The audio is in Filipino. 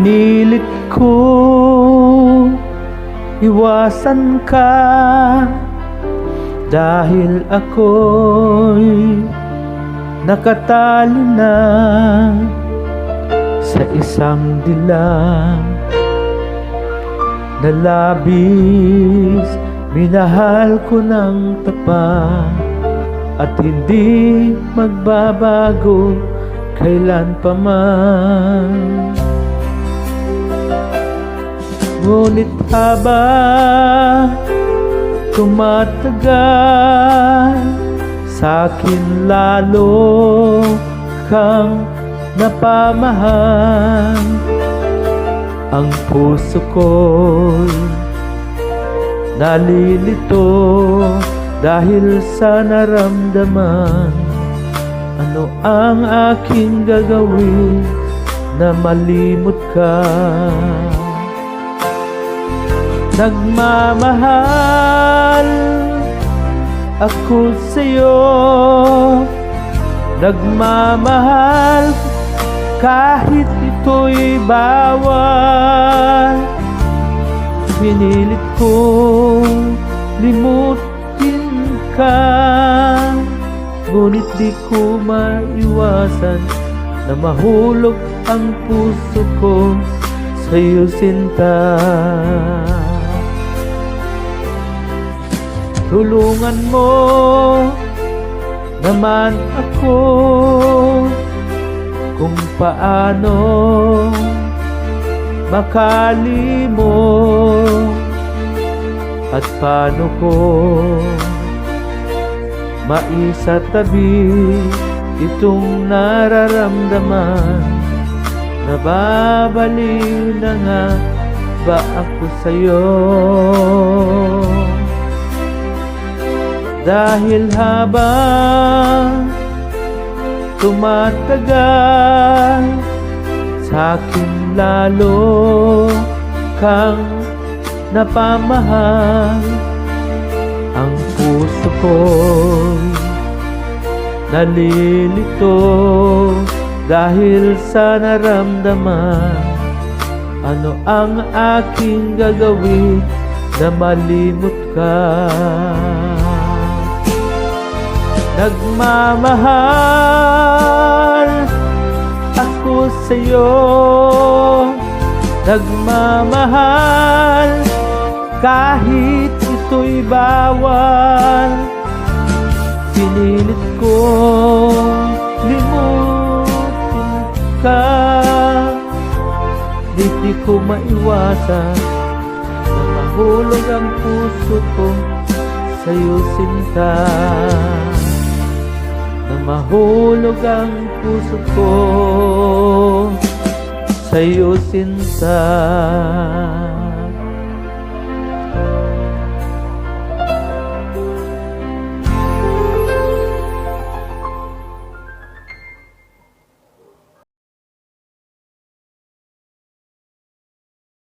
Pinilit ko iwasan ka dahil ako'y nakatali na sa isang dilag na labis minahal ko ng tapat at hindi magbabago kailan pa man. Ngunit habang tumatagal, sa'kin lalo kang napamahal. Ang puso ko'y nalilito dahil sa naramdaman. Ano ang aking gagawin na malimot ka? Nagmamahal ako sa'yo, nagmamahal kahit ito'y bawal. Pinilit kong limutin ka, ngunit di ko maiwasan na mahulog ang puso ko sa'yo, sinta. Tulungan mo naman ako kung paano makalimot at paano ko maisatabi itong nararamdaman. Nababaliw na nga ba ako sa'yo? Dahil habang tumatagal, sa'kin lalo kang napamahal. Ang puso ko'y nalilito dahil sa naramdaman. Ano ang aking gagawin na malimot ka? Nagmamahal ako sa'yo, nagmamahal kahit ito'y bawal. Pinilit ko limutin ka, di ko maiwasan na mahulog ang puso ko sa'yo, sinta. Na mahulog ang puso ko sa'yo, sinta.